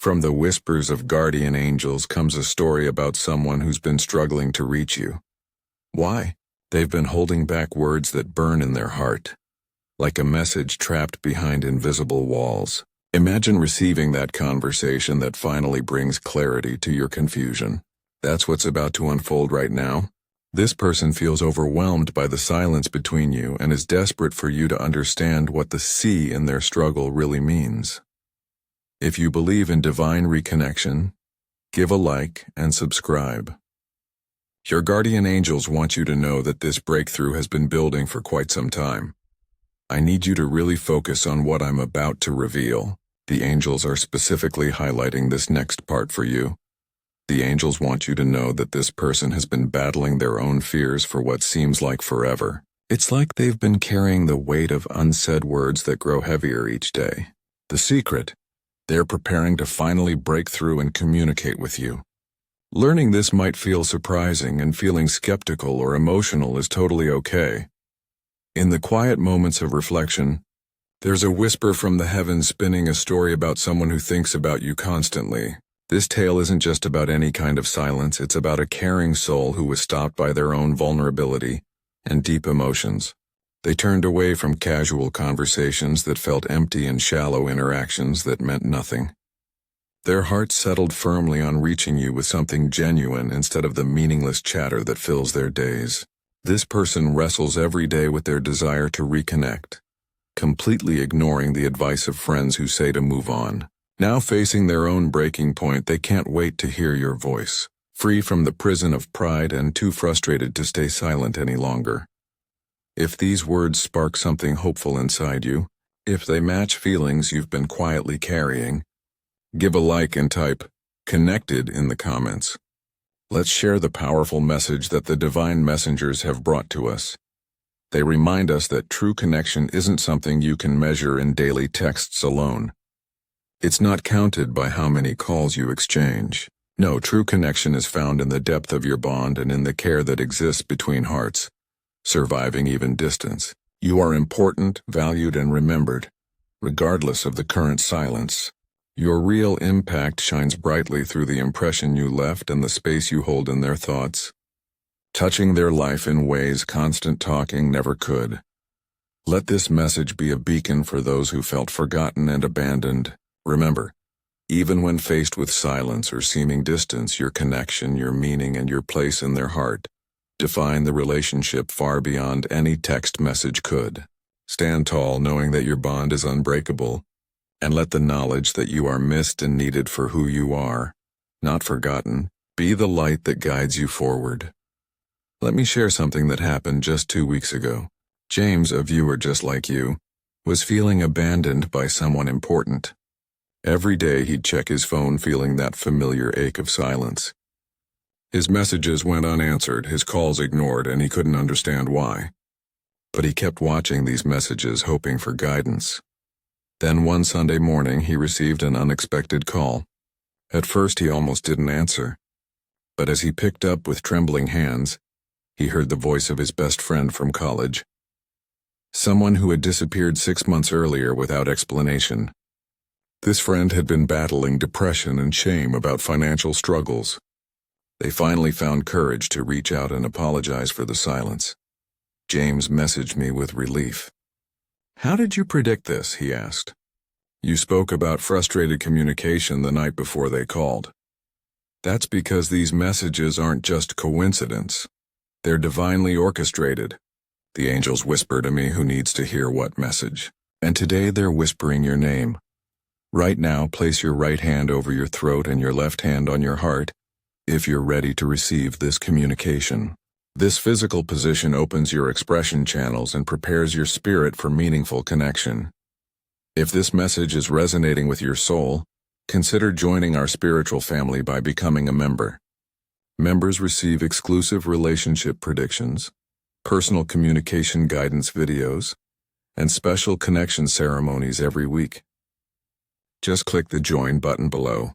From the whispers of guardian angels comes a story about someone who's been struggling to reach you. Why? They've been holding back words that burn in their heart, like a message trapped behind invisible walls. Imagine receiving that conversation that finally brings clarity to your confusion. That's what's about to unfold right now. This person feels overwhelmed by the silence between you and is desperate for you to understand what the C in their struggle really means. If you believe in divine reconnection, give a like and subscribe. Your guardian angels want you to know that this breakthrough has been building for quite some time. I need you to really focus on what I'm about to reveal. The angels are specifically highlighting this next part for you. The angels want you to know that this person has been battling their own fears for what seems like forever. It's like they've been carrying the weight of unsaid words that grow heavier each day. The secret: they're preparing to finally break through and communicate with you. Learning this might feel surprising, and feeling skeptical or emotional is totally okay. In the quiet moments of reflection, there's a whisper from the heavens spinning a story about someone who thinks about you constantly. This tale isn't just about any kind of silence, it's about a caring soul who was stopped by their own vulnerability and deep emotions. They turned away from casual conversations that felt empty and shallow interactions that meant nothing. Their hearts settled firmly on reaching you with something genuine instead of the meaningless chatter that fills their days. This person wrestles every day with their desire to reconnect, completely ignoring the advice of friends who say to move on. Now facing their own breaking point, they can't wait to hear your voice, free from the prison of pride and too frustrated to stay silent any longer. If these words spark something hopeful inside you, if they match feelings you've been quietly carrying, give a like and type "connected" in the comments. Let's share the powerful message that the divine messengers have brought to us. They remind us that true connection isn't something you can measure in daily texts alone. It's not counted by how many calls you exchange. No, true connection is found in the depth of your bond and in the care that exists between hearts, surviving even distance. You are important, valued, and remembered, regardless of the current silence. Your real impact shines brightly through the impression you left and the space you hold in their thoughts, touching their life in ways constant talking never could. Let this message be a beacon for those who felt forgotten and abandoned. Remember, even when faced with silence or seeming distance, your connection, your meaning, and your place in their heart define the relationship far beyond any text message could. Stand tall knowing that your bond is unbreakable, and let the knowledge that you are missed and needed for who you are, not forgotten, be the light that guides you forward. Let me share something that happened just 2 weeks ago. James, a viewer just like you, was feeling abandoned by someone important. Every day he'd check his phone feeling that familiar ache of silence. His messages went unanswered, his calls ignored, and he couldn't understand why. But he kept watching these messages, hoping for guidance. Then one Sunday morning he received an unexpected call. At first he almost didn't answer, but as he picked up with trembling hands, he heard the voice of his best friend from college. Someone who had disappeared 6 months earlier without explanation. This friend had been battling depression and shame about financial struggles. They finally found courage to reach out and apologize for the silence. James messaged me with relief. "How did you predict this?" he asked. "You spoke about frustrated communication the night before they called." "That's because these messages aren't just coincidence. They're divinely orchestrated. The angels whisper to me who needs to hear what message. And today they're whispering your name. Right now, place your right hand over your throat and your left hand on your heart, if you're ready to receive this communication. This physical position opens your expression channels and prepares your spirit for meaningful connection. If this message is resonating with your soul, consider joining our spiritual family by becoming a member. Members receive exclusive relationship predictions, personal communication guidance videos, and special connection ceremonies every week. Just click the join button below.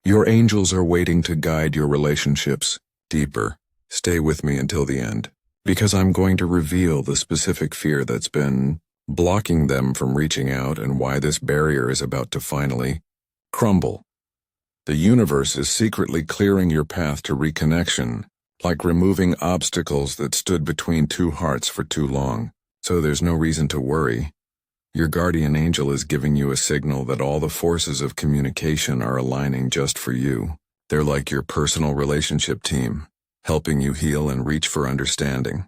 Your angels are waiting to guide your relationships deeper. Stay with me until the end, because I'm going to reveal the specific fear that's been blocking them from reaching out and why this barrier is about to finally crumble. The universe is secretly clearing your path to reconnection, like removing obstacles that stood between two hearts for too long. So there's no reason to worry. Your guardian angel is giving you a signal that all the forces of communication are aligning just for you. They're like your personal relationship team, helping you heal and reach for understanding.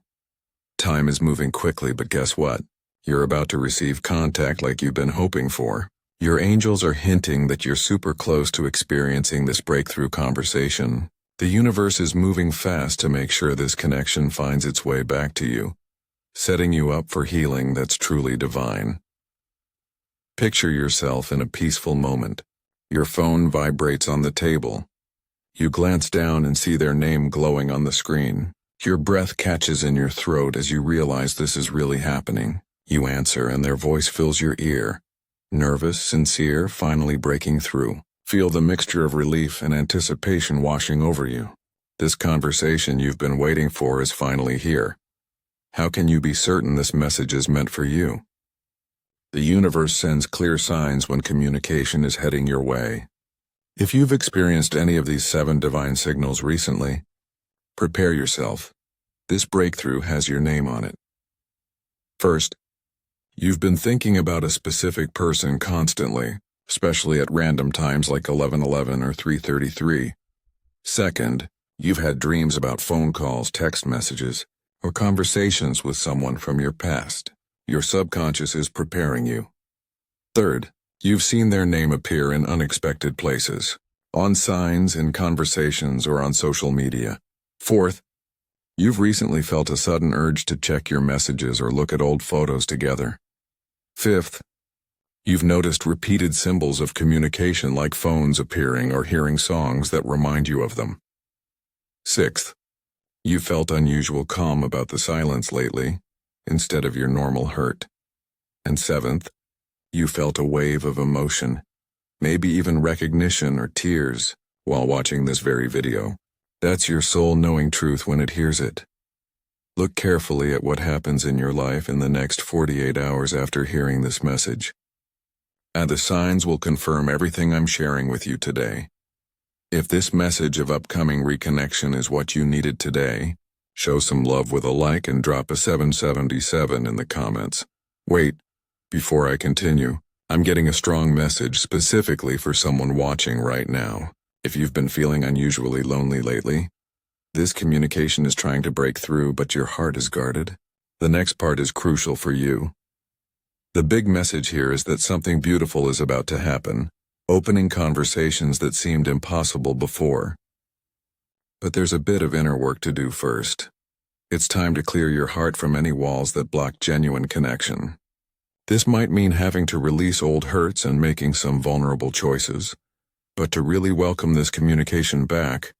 Time is moving quickly, but guess what? You're about to receive contact like you've been hoping for. Your angels are hinting that you're super close to experiencing this breakthrough conversation. The universe is moving fast to make sure this connection finds its way back to you, setting you up for healing that's truly divine. Picture yourself in a peaceful moment. Your phone vibrates on the table. You glance down and see their name glowing on the screen. Your breath catches in your throat as you realize this is really happening. You answer and their voice fills your ear. Nervous, sincere, finally breaking through. Feel the mixture of relief and anticipation washing over you. This conversation you've been waiting for is finally here. How can you be certain this message is meant for you? The universe sends clear signs when communication is heading your way. If you've experienced any of these 7 divine signals recently, prepare yourself. This breakthrough has your name on it. First, you've been thinking about a specific person constantly, especially at random times like 11:11 or 3:33. Second, you've had dreams about phone calls, text messages, or conversations with someone from your past. Your subconscious is preparing you. Third, you've seen their name appear in unexpected places, on signs, in conversations, or on social media. Fourth, you've recently felt a sudden urge to check your messages or look at old photos together. Fifth, you've noticed repeated symbols of communication like phones appearing or hearing songs that remind you of them. Sixth, you felt unusual calm about the silence lately, instead of your normal hurt. And seventh, you felt a wave of emotion, maybe even recognition or tears, while watching this very video. That's your soul knowing truth when it hears it. Look carefully at what happens in your life in the next 48 hours after hearing this message. And the signs will confirm everything I'm sharing with you today. If this message of upcoming reconnection is what you needed today, show some love with a like and drop a 777 in the comments. Wait, before I continue, I'm getting a strong message specifically for someone watching right now. If you've been feeling unusually lonely lately, this communication is trying to break through, but your heart is guarded. The next part is crucial for you. The big message here is that something beautiful is about to happen, opening conversations that seemed impossible before. But there's a bit of inner work to do first. It's time to clear your heart from any walls that block genuine connection. This might mean having to release old hurts and making some vulnerable choices. But to really welcome this communication back,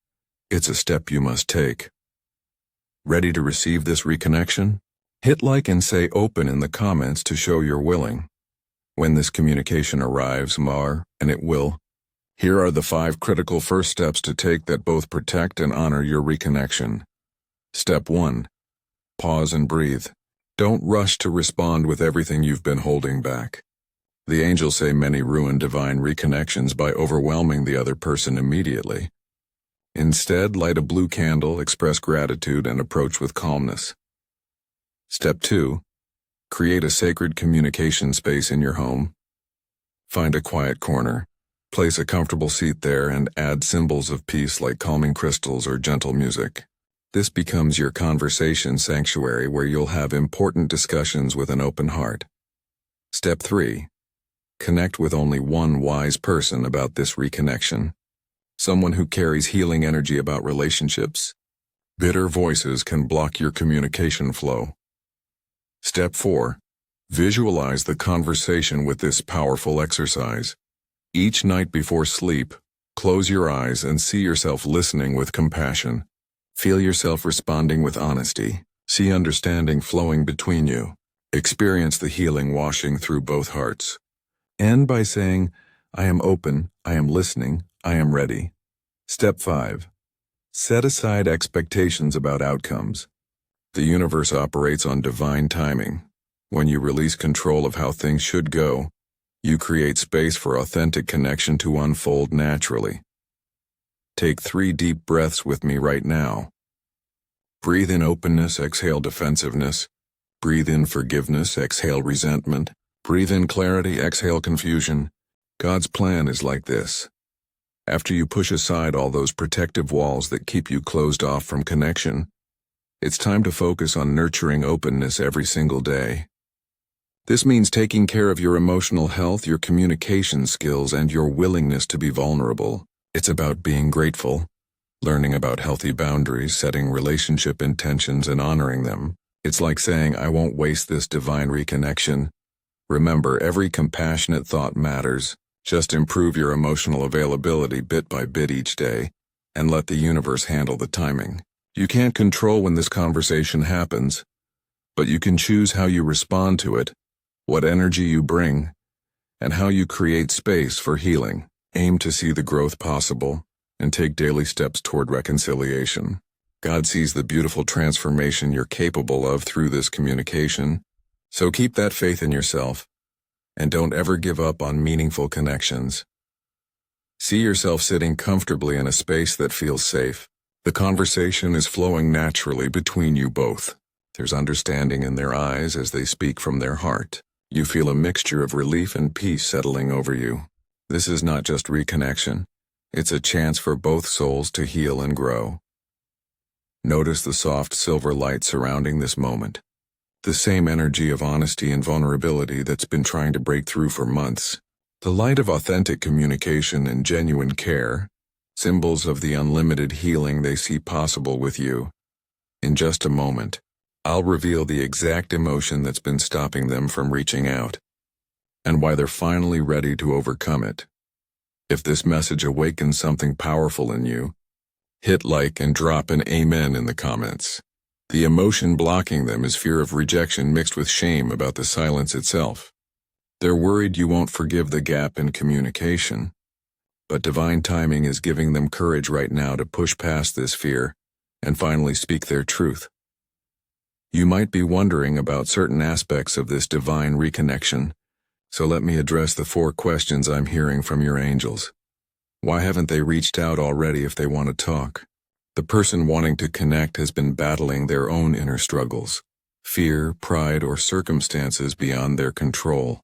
it's a step you must take. Ready to receive this reconnection? Hit like and say open in the comments to show you're willing. When this communication arrives, and it will, here are the 5 critical first steps to take that both protect and honor your reconnection. Step 1. Pause and breathe. Don't rush to respond with everything you've been holding back. The angels say many ruin divine reconnections by overwhelming the other person immediately. Instead, light a blue candle, express gratitude, and approach with calmness. Step 2. Create a sacred communication space in your home. Find a quiet corner. Place a comfortable seat there and add symbols of peace like calming crystals or gentle music. This becomes your conversation sanctuary where you'll have important discussions with an open heart. Step 3. Connect with only one wise person about this reconnection. Someone who carries healing energy about relationships. Bitter voices can block your communication flow. Step 4. Visualize the conversation with this powerful exercise. Each night before sleep, close your eyes and see yourself listening with compassion. Feel yourself responding with honesty. See understanding flowing between you. Experience the healing washing through both hearts. End by saying, I am open, I am listening, I am ready. Step 5. Set aside expectations about outcomes. The universe operates on divine timing. When you release control of how things should go, you create space for authentic connection to unfold naturally. Take 3 deep breaths with me right now. Breathe in openness, exhale defensiveness. Breathe in forgiveness, exhale resentment. Breathe in clarity, exhale confusion. God's plan is like this. After you push aside all those protective walls that keep you closed off from connection, it's time to focus on nurturing openness every single day. This means taking care of your emotional health, your communication skills, and your willingness to be vulnerable. It's about being grateful, learning about healthy boundaries, setting relationship intentions, and honoring them. It's like saying, I won't waste this divine reconnection. Remember, every compassionate thought matters. Just improve your emotional availability bit by bit each day, and let the universe handle the timing. You can't control when this conversation happens, but you can choose how you respond to it, what energy you bring, and how you create space for healing. Aim to see the growth possible, and take daily steps toward reconciliation. God sees the beautiful transformation you're capable of through this communication, so keep that faith in yourself, and don't ever give up on meaningful connections. See yourself sitting comfortably in a space that feels safe. The conversation is flowing naturally between you both. There's understanding in their eyes as they speak from their heart. You feel a mixture of relief and peace settling over you. This is not just reconnection. It's a chance for both souls to heal and grow. Notice the soft silver light surrounding this moment. The same energy of honesty and vulnerability that's been trying to break through for months. The light of authentic communication and genuine care, symbols of the unlimited healing they see possible with you. In just a moment, I'll reveal the exact emotion that's been stopping them from reaching out, and why they're finally ready to overcome it. If this message awakens something powerful in you, hit like and drop an amen in the comments. The emotion blocking them is fear of rejection mixed with shame about the silence itself. They're worried you won't forgive the gap in communication, but divine timing is giving them courage right now to push past this fear and finally speak their truth. You might be wondering about certain aspects of this divine reconnection, so let me address the 4 questions I'm hearing from your angels. Why haven't they reached out already if they want to talk? The person wanting to connect has been battling their own inner struggles, fear, pride, or circumstances beyond their control.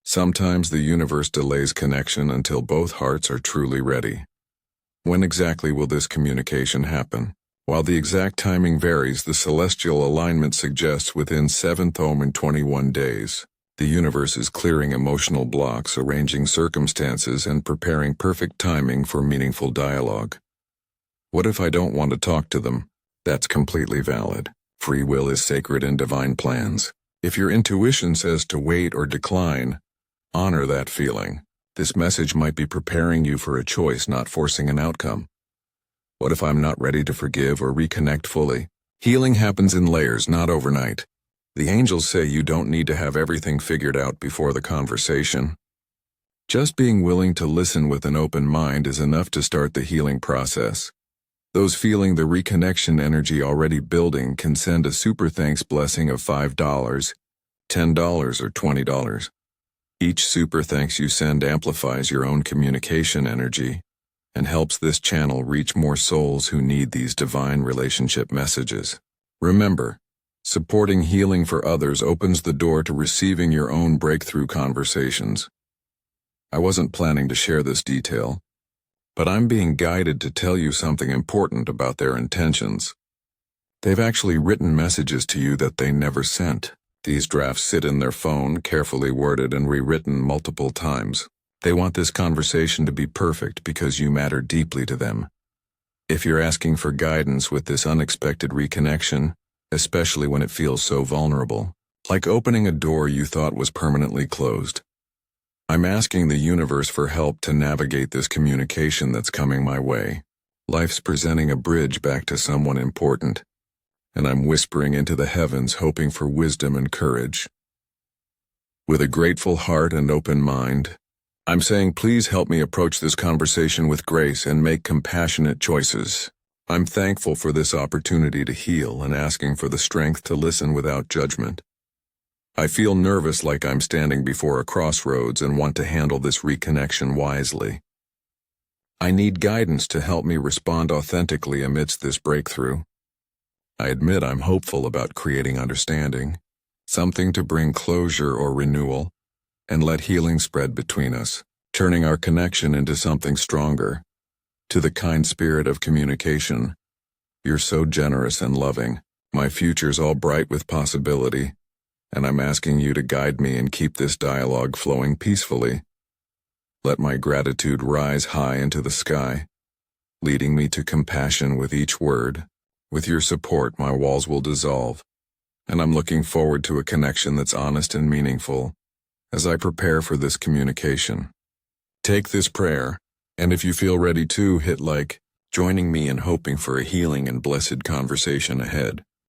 Sometimes the universe delays connection until both hearts are truly ready. When exactly will this communication happen? While the exact timing varies, the celestial alignment suggests within 7th home in 21 days. The universe is clearing emotional blocks, arranging circumstances, and preparing perfect timing for meaningful dialogue. What if I don't want to talk to them? That's completely valid. Free will is sacred in divine plans. If your intuition says to wait or decline, honor that feeling. This message might be preparing you for a choice, not forcing an outcome. What if I'm not ready to forgive or reconnect fully? Healing happens in layers, not overnight. The angels say you don't need to have everything figured out before the conversation. Just being willing to listen with an open mind is enough to start the healing process. Those feeling the reconnection energy already building can send a super thanks blessing of $5, $10, or $20. Each super thanks you send amplifies your own communication energy and helps this channel reach more souls who need these divine relationship messages. Remember, supporting healing for others opens the door to receiving your own breakthrough conversations. I wasn't planning to share this detail, but I'm being guided to tell you something important about their intentions. They've actually written messages to you that they never sent. These drafts sit in their phone, carefully worded and rewritten multiple times. They want this conversation to be perfect because you matter deeply to them. If you're asking for guidance with this unexpected reconnection, especially when it feels so vulnerable, like opening a door you thought was permanently closed, I'm asking the universe for help to navigate this communication that's coming my way. Life's presenting a bridge back to someone important, and I'm whispering into the heavens hoping for wisdom and courage. With a grateful heart and open mind, I'm saying please help me approach this conversation with grace and make compassionate choices. I'm thankful for this opportunity to heal and asking for the strength to listen without judgment. I feel nervous, like I'm standing before a crossroads and want to handle this reconnection wisely. I need guidance to help me respond authentically amidst this breakthrough. I admit I'm hopeful about creating understanding, something to bring closure or renewal, and let healing spread between us, turning our connection into something stronger. To the kind spirit of communication, you're so generous and loving. My future's all bright with possibility, and I'm asking you to guide me and keep this dialogue flowing peacefully. Let my gratitude rise high into the sky, leading me to compassion with each word. With your support, my walls will dissolve, and I'm looking forward to a connection that's honest and meaningful as I prepare for this communication. Take this prayer, and if you feel ready to, hit like, joining me in hoping for a healing and blessed conversation ahead.